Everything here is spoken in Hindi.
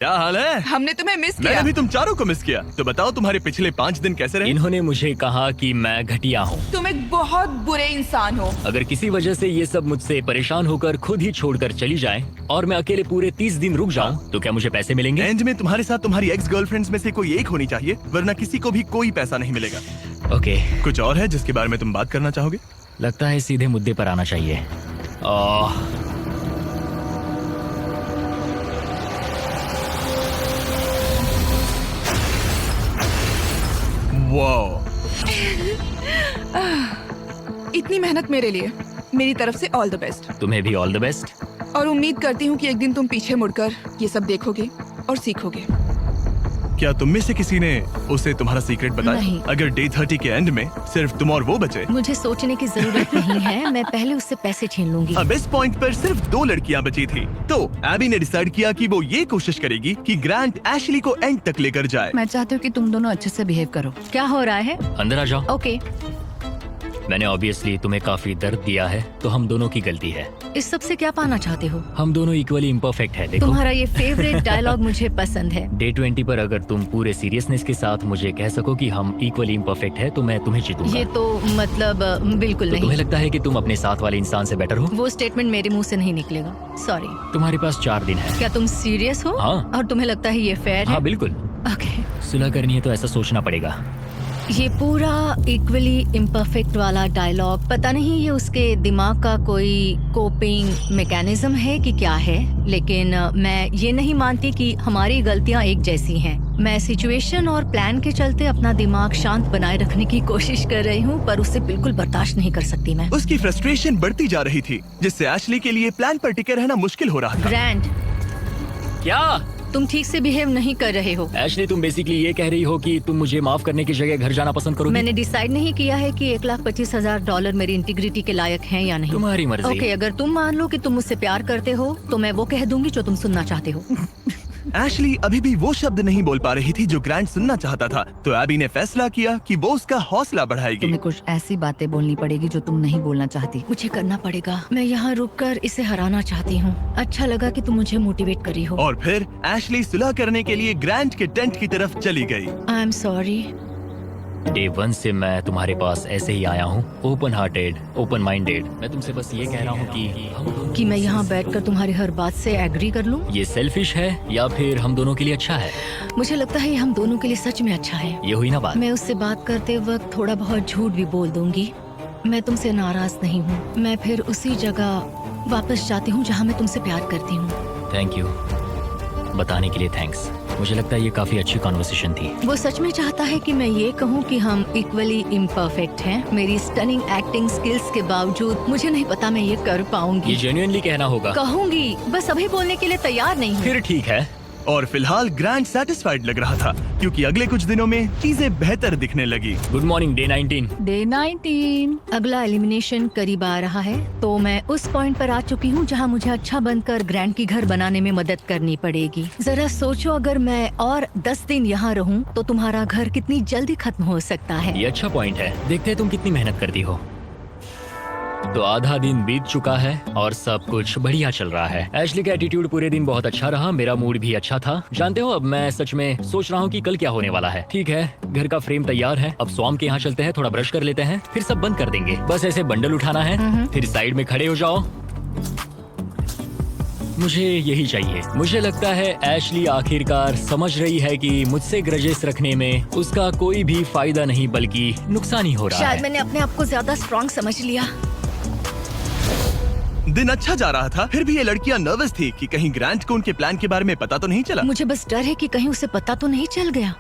क्या हाल है? हमने तुम्हें मिस किया। मैंने भी तुम चारों को मिस किया। तो बताओ तुम्हारे पिछले 5 दिन कैसे रहे? इन्होंने मुझे कहा कि मैं घटिया हूँ। तुम एक बहुत बुरे इंसान हो। अगर किसी वजह से ये सब मुझसे परेशान होकर खुद ही छोड़कर चली जाएं और मैं अकेले पूरे 30 दिन रुक जाऊं, तो क्या मुझे पैसे मिलेंगे? एंड में तुम्हारे साथ तुम्हारी एक्स गर्लफ्रेंड्स में से कोई एक होनी चाहिए, वरना किसी को भी कोई पैसा नहीं मिलेगा। ओके, कुछ और है जिसके बारे में तुम बात करना चाहोगे? लगता है सीधे मुद्दे पर आना चाहिए। वाह, इतनी मेहनत मेरे लिए, मेरी तरफ से ऑल द बेस्ट। तुम्हें भी ऑल द बेस्ट। और उम्मीद करती हूँ कि एक दिन तुम पीछे मुड़कर ये सब देखोगे और सीखोगे। क्या तुम में से किसी ने उसे तुम्हारा सीक्रेट बताया? नहीं। अगर डे 30 के एंड में सिर्फ तुम और वो बचे। मुझे सोचने की जरूरत नहीं है, मैं पहले उससे पैसे छीन लूंगी। अब इस पॉइंट पर सिर्फ 2 लड़कियां बची थी, तो एबी ने डिसाइड किया कि वो ये कोशिश करेगी कि ग्रांट एशली को एंड तक लेकर जाए। मैं चाहती हूँ कि तुम दोनों अच्छे से बिहेव करो। क्या हो रहा है? अंदर आ जाओ। ओके, मैंने ऑब्वियसली तुम्हें काफी दर्द दिया है, तो हम दोनों की गलती है। इस सब से क्या पाना चाहते हो? हम दोनों इक्वली इम्परफेक्ट है। देखो, तुम्हारा ये फेवरेट डायलॉग मुझे पसंद है। डे 20 पर अगर तुम पूरे सीरियसनेस के साथ मुझे कह सको कि हम इक्वली इम्परफेक्ट है, तो मैं तुम्हें जीतूंगा। ये तो मतलब बिल्कुल तो नहीं। तुम्हें लगता है कि तुम अपने साथ वाले इंसान से बेटर हो? वो स्टेटमेंट मेरे मुंह से नहीं निकलेगा, सॉरी। तुम्हारे पास 4 दिन है। क्या तुम सीरियस हो? हाँ। और तुम्हें लगता है ये फेयर है? हाँ बिल्कुल। ओके, सुलह करनी है तो ऐसा सोचना पड़ेगा। ये पूरा इक्वली इम्परफेक्ट वाला डायलॉग, पता नहीं ये उसके दिमाग का कोई कोपिंग मैकेनिज्म है कि क्या है, लेकिन मैं ये नहीं मानती कि हमारी गलतियां एक जैसी हैं। मैं सिचुएशन और प्लान के चलते अपना दिमाग शांत बनाए रखने की कोशिश कर रही हूँ, पर उससे बिल्कुल बर्दाश्त नहीं कर सकती मैं। उसकी फ्रस्ट्रेशन बढ़ती जा रही थी, जिससे एशली के लिए प्लान पर टिके रहना मुश्किल हो रहा था। ग्रैंड, क्या तुम ठीक से बिहेव नहीं कर रहे हो। एशली, तुम बेसिकली ये कह रही हो कि तुम मुझे माफ करने की जगह घर जाना पसंद करोगी? मैंने डिसाइड नहीं किया है कि $1,25,000 मेरी इंटीग्रिटी के लायक हैं या नहीं। तुम्हारी मर्जी। ओके, अगर तुम मान लो कि तुम मुझसे प्यार करते हो, तो मैं वो कह दूंगी जो तुम सुनना चाहते हो। एशली अभी भी वो शब्द नहीं बोल पा रही थी जो ग्रांट सुनना चाहता था, तो एबी ने फैसला किया कि वो उसका हौसला बढ़ाएगी। तुम्हें कुछ ऐसी बातें बोलनी पड़ेगी जो तुम नहीं बोलना चाहती। मुझे करना पड़ेगा। मैं यहाँ रुककर इसे हराना चाहती हूँ। अच्छा लगा कि तुम मुझे मोटिवेट करी हो। और फिर एशली सुलह करने के लिए ग्रांट के टेंट की तरफ चली गई। I am sorry. डे 1 से मैं तुम्हारे पास ऐसे ही आया हूँ, ओपन हार्टेड, ओपन माइंडेड। मैं तुमसे बस ये कह रहा हूँ कि मैं यहाँ बैठकर तुम्हारी हर बात से एग्री कर लूँ? ये सेल्फिश है या फिर हम दोनों के लिए अच्छा है? मुझे लगता है ये हम दोनों के लिए सच में अच्छा है। ये हुई ना बात। मैं उससे बात करते वक्त थोड़ा बहुत झूठ भी बोल दूंगी। मैं तुमसे नाराज नहीं हूँ। मैं फिर उसी जगह वापस जाती हूँ जहाँ मैं तुमसे प्यार करती हूँ। थैंक यू, बताने के लिए थैंक्स। मुझे लगता है ये काफी अच्छी कॉन्वर्सेशन थी। वो सच में चाहता है कि मैं ये कहूँ कि हम इक्वली इम्परफेक्ट हैं। मेरी स्टनिंग एक्टिंग स्किल्स के बावजूद मुझे नहीं पता मैं ये कर पाऊंगी। ये जेन्युइनली कहना होगा। कहूंगी, बस अभी बोलने के लिए तैयार नहीं हूँ। फिर ठीक है। और फिलहाल ग्रांट सेटिस्फाइड लग रहा था, क्योंकि अगले कुछ दिनों में चीजें बेहतर दिखने लगी। Good morning day 19। डे 19। अगला एलिमिनेशन करीब आ रहा है, तो मैं उस पॉइंट पर आ चुकी हूँ जहाँ मुझे अच्छा बनकर ग्रैंड की घर बनाने में मदद करनी पड़ेगी। जरा सोचो, अगर मैं और 10 दिन यहाँ रहूँ तो तुम्हारा घर कितनी जल्दी खत्म हो सकता है। ये अच्छा पॉइंट है। देखते हैं तुम कितनी मेहनत करती हो। तो आधा दिन बीत चुका है और सब कुछ बढ़िया चल रहा है। एशली का एटीट्यूड पूरे दिन बहुत अच्छा रहा, मेरा मूड भी अच्छा था। जानते हो, अब मैं सच में सोच रहा हूँ कि कल क्या होने वाला है। ठीक है, घर का फ्रेम तैयार है। अब स्वाम के यहाँ चलते हैं, थोड़ा ब्रश कर लेते हैं, फिर सब बंद कर देंगे। बस ऐसे बंडल उठाना है, फिर साइड में खड़े हो जाओ। मुझे यही चाहिए। मुझे लगता है एशली आखिरकार समझ रही है कि मुझसे ग्रजेस रखने में उसका कोई भी फायदा नहीं बल्कि नुकसान ही हो रहा शायद है। मैंने अपने आप को ज्यादा स्ट्रॉन्ग समझ लिया। दिन अच्छा जा रहा था, फिर भी ये लड़कियां नर्वस थी कि कहीं ग्रांट को उनके प्लान के बारे में पता तो नहीं चला। मुझे बस डर है कि कहीं उसे पता तो नहीं चल गया।